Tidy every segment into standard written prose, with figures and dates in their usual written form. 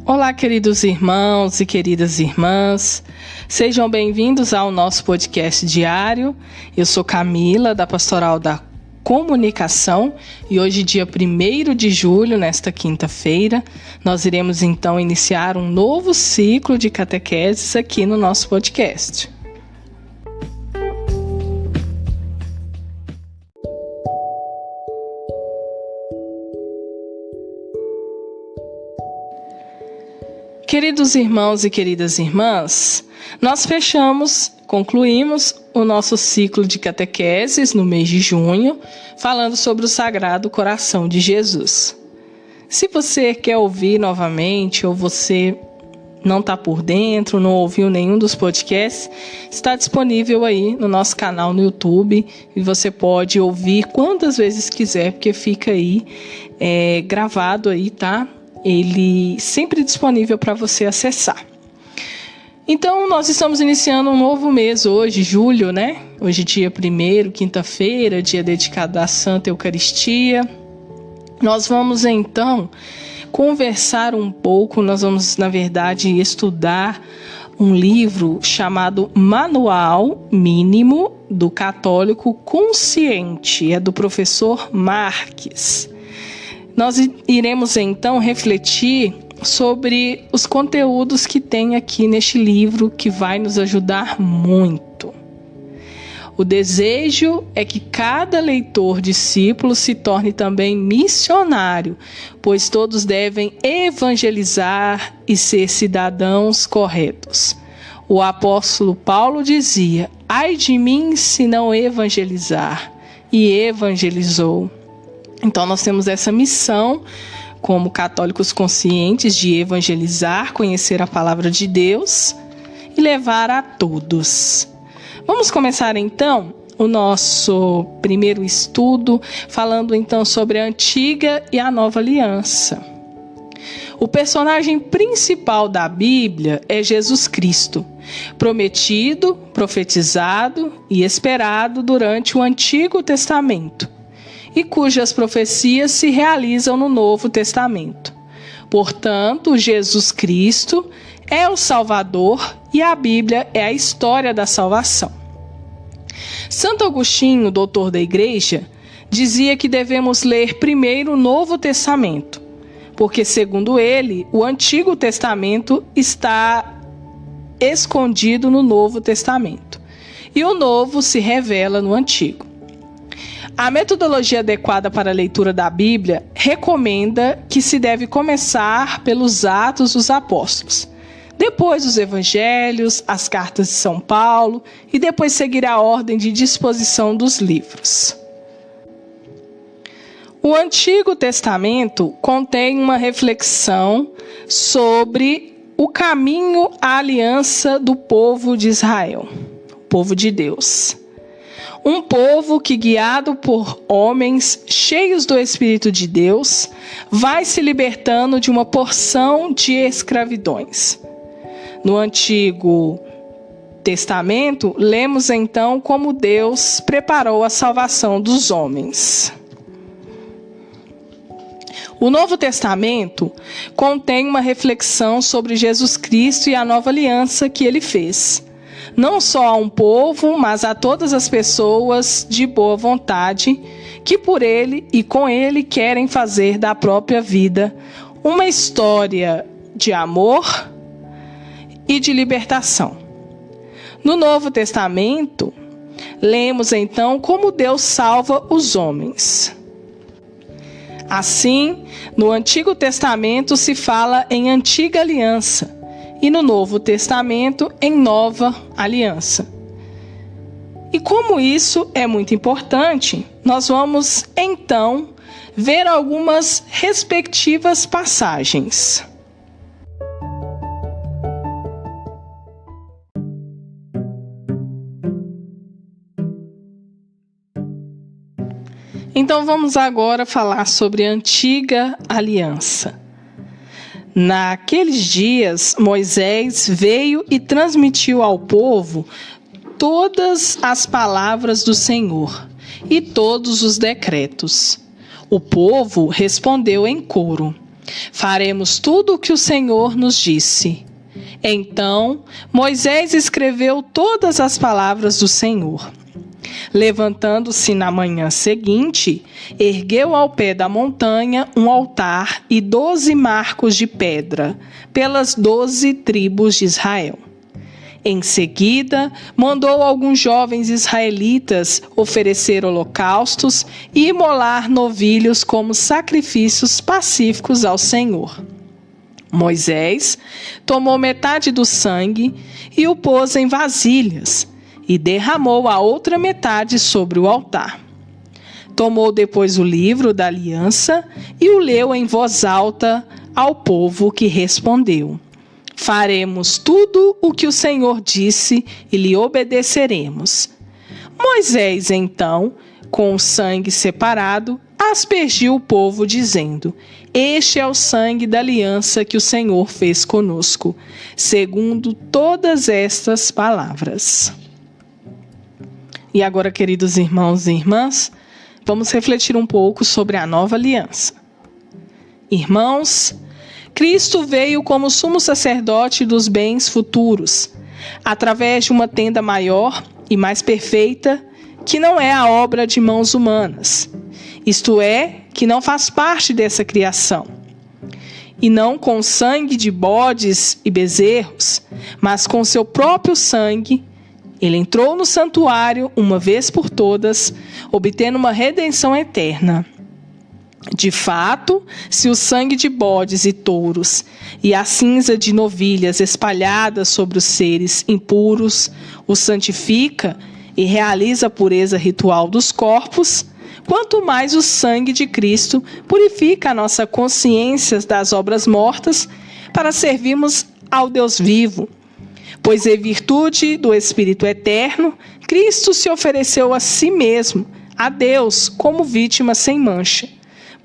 Olá, queridos irmãos e queridas irmãs, sejam bem-vindos ao nosso podcast diário. Eu sou Camila, da Pastoral da Comunicação, e hoje, dia 1º de julho, nesta quinta-feira, nós iremos então iniciar um novo ciclo de catequeses aqui no nosso podcast. Queridos irmãos e queridas irmãs, nós concluímos o nosso ciclo de catequeses no mês de junho, falando sobre o Sagrado Coração de Jesus. Se você quer ouvir novamente ou você não está por dentro, não ouviu nenhum dos podcasts, está disponível aí no nosso canal no YouTube e você pode ouvir quantas vezes quiser, porque fica aí gravado aí, tá? Ele sempre disponível para você acessar. Então, nós estamos iniciando um novo mês hoje, julho, né? Hoje, dia 1º, quinta-feira, dia dedicado à Santa Eucaristia. Nós vamos, então, conversar um pouco, nós vamos, na verdade, estudar um livro chamado Manual Mínimo do Católico Consciente, é do professor Marques. Nós iremos então refletir sobre os conteúdos que tem aqui neste livro, que vai nos ajudar muito. O desejo é que cada leitor discípulo se torne também missionário, pois todos devem evangelizar e ser cidadãos corretos. O apóstolo Paulo dizia: ai de mim se não evangelizar, e evangelizou. Então, nós temos essa missão, como católicos conscientes, de evangelizar, conhecer a palavra de Deus e levar a todos. Vamos começar, então, o nosso primeiro estudo, falando, então, sobre a Antiga e a Nova Aliança. O personagem principal da Bíblia é Jesus Cristo, prometido, profetizado e esperado durante o Antigo Testamento, e cujas profecias se realizam no Novo Testamento. Portanto, Jesus Cristo é o Salvador e a Bíblia é a história da salvação. Santo Agostinho, doutor da Igreja, dizia que devemos ler primeiro o Novo Testamento, porque, segundo ele, o Antigo Testamento está escondido no Novo Testamento, e o Novo se revela no Antigo. A metodologia adequada para a leitura da Bíblia recomenda que se deve começar pelos Atos dos Apóstolos, depois os Evangelhos, as cartas de São Paulo e depois seguir a ordem de disposição dos livros. O Antigo Testamento contém uma reflexão sobre o caminho à aliança do povo de Israel, o povo de Deus. Um povo que, guiado por homens cheios do Espírito de Deus, vai se libertando de uma porção de escravidões. No Antigo Testamento, lemos então como Deus preparou a salvação dos homens. O Novo Testamento contém uma reflexão sobre Jesus Cristo e a nova aliança que ele fez, não só a um povo, mas a todas as pessoas de boa vontade que por ele e com ele querem fazer da própria vida uma história de amor e de libertação. No Novo Testamento, lemos então como Deus salva os homens. Assim, no Antigo Testamento se fala em Antiga Aliança, e no Novo Testamento em Nova Aliança. E como isso é muito importante, nós vamos então ver algumas respectivas passagens. Então vamos agora falar sobre a Antiga Aliança. Naqueles dias, Moisés veio e transmitiu ao povo todas as palavras do Senhor e todos os decretos. O povo respondeu em coro: Faremos tudo o que o Senhor nos disse. Então Moisés escreveu todas as palavras do Senhor. Levantando-se na manhã seguinte, ergueu ao pé da montanha um altar e 12 marcos de pedra, pelas 12 tribos de Israel. Em seguida, mandou alguns jovens israelitas oferecer holocaustos e imolar novilhos como sacrifícios pacíficos ao Senhor. Moisés tomou metade do sangue e o pôs em vasilhas, e derramou a outra metade sobre o altar. Tomou depois o livro da aliança e o leu em voz alta ao povo, que respondeu: Faremos tudo o que o Senhor disse e lhe obedeceremos. Moisés, então, com o sangue separado, aspergiu o povo, dizendo: Este é o sangue da aliança que o Senhor fez conosco, segundo todas estas palavras. E agora, queridos irmãos e irmãs, vamos refletir um pouco sobre a nova aliança. Irmãos, Cristo veio como sumo sacerdote dos bens futuros, através de uma tenda maior e mais perfeita, que não é a obra de mãos humanas, isto é, que não faz parte dessa criação. E não com sangue de bodes e bezerros, mas com seu próprio sangue, ele entrou no santuário uma vez por todas, obtendo uma redenção eterna. De fato, se o sangue de bodes e touros e a cinza de novilhas espalhadas sobre os seres impuros o santifica e realiza a pureza ritual dos corpos, quanto mais o sangue de Cristo purifica a nossa consciência das obras mortas para servirmos ao Deus vivo. Pois em virtude do Espírito Eterno, Cristo se ofereceu a si mesmo, a Deus, como vítima sem mancha.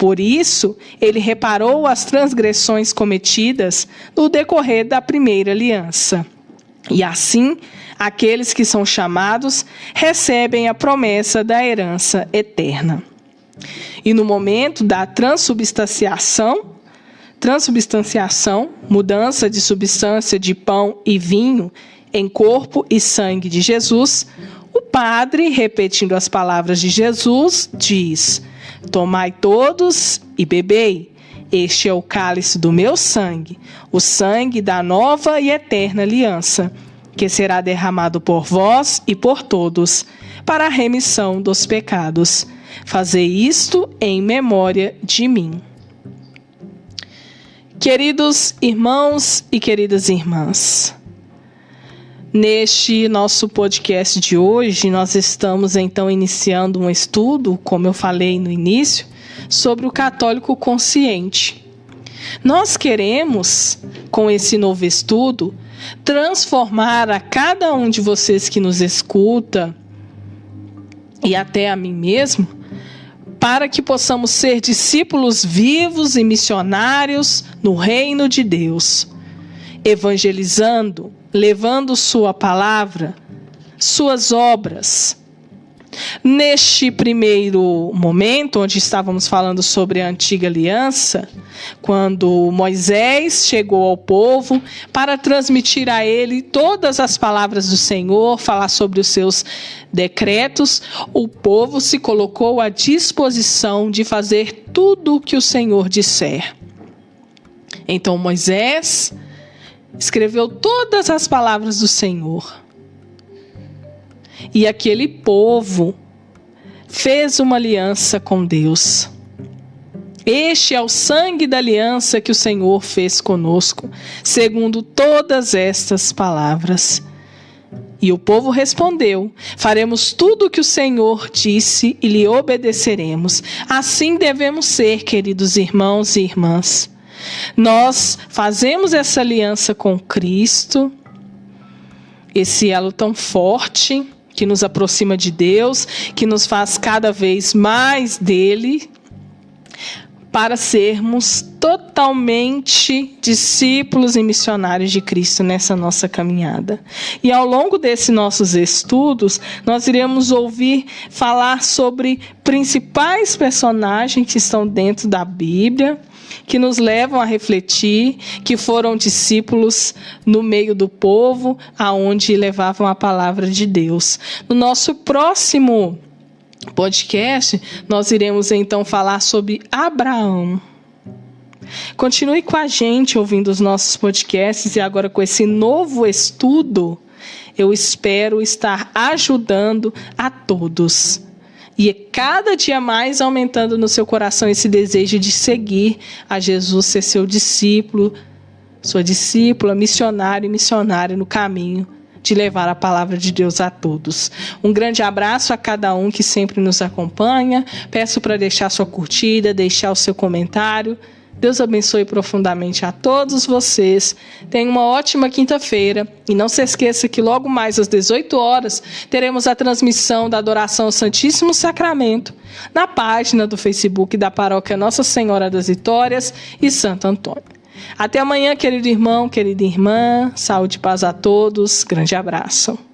Por isso, ele reparou as transgressões cometidas no decorrer da primeira aliança. E assim, aqueles que são chamados recebem a promessa da herança eterna. E no momento da transubstanciação, mudança de substância de pão e vinho em corpo e sangue de Jesus, o padre, repetindo as palavras de Jesus, diz: Tomai todos e bebei, este é o cálice do meu sangue, o sangue da nova e eterna aliança, que será derramado por vós e por todos, para a remissão dos pecados. Fazei isto em memória de mim. Queridos irmãos e queridas irmãs, neste nosso podcast de hoje, nós estamos então iniciando um estudo, como eu falei no início, sobre o católico consciente. Nós queremos, com esse novo estudo, transformar a cada um de vocês que nos escuta, e até a mim mesmo, para que possamos ser discípulos vivos e missionários no reino de Deus, evangelizando, levando sua palavra, suas obras. Neste primeiro momento, onde estávamos falando sobre a antiga aliança, quando Moisés chegou ao povo para transmitir a ele todas as palavras do Senhor, falar sobre os seus decretos, o povo se colocou à disposição de fazer tudo o que o Senhor disser. Então Moisés escreveu todas as palavras do Senhor. E aquele povo fez uma aliança com Deus. Este é o sangue da aliança que o Senhor fez conosco, segundo todas estas palavras. E o povo respondeu: faremos tudo o que o Senhor disse e lhe obedeceremos. Assim devemos ser, queridos irmãos e irmãs. Nós fazemos essa aliança com Cristo, esse elo tão forte que nos aproxima de Deus, que nos faz cada vez mais dele, para sermos totalmente discípulos e missionários de Cristo nessa nossa caminhada. E ao longo desses nossos estudos, nós iremos ouvir falar sobre principais personagens que estão dentro da Bíblia, que nos levam a refletir, que foram discípulos no meio do povo, aonde levavam a palavra de Deus. No nosso próximo podcast, nós iremos então falar sobre Abraão. Continue com a gente ouvindo os nossos podcasts e agora com esse novo estudo, eu espero estar ajudando a todos. E cada dia mais aumentando no seu coração esse desejo de seguir a Jesus, ser seu discípulo, sua discípula, missionário e missionária no caminho de levar a palavra de Deus a todos. Um grande abraço a cada um que sempre nos acompanha. Peço para deixar sua curtida, deixar o seu comentário. Deus abençoe profundamente a todos vocês. Tenha uma ótima quinta-feira. E não se esqueça que logo mais às 18 horas teremos a transmissão da adoração ao Santíssimo Sacramento na página do Facebook da Paróquia Nossa Senhora das Vitórias e Santo Antônio. Até amanhã, querido irmão, querida irmã. Saúde e paz a todos. Grande abraço.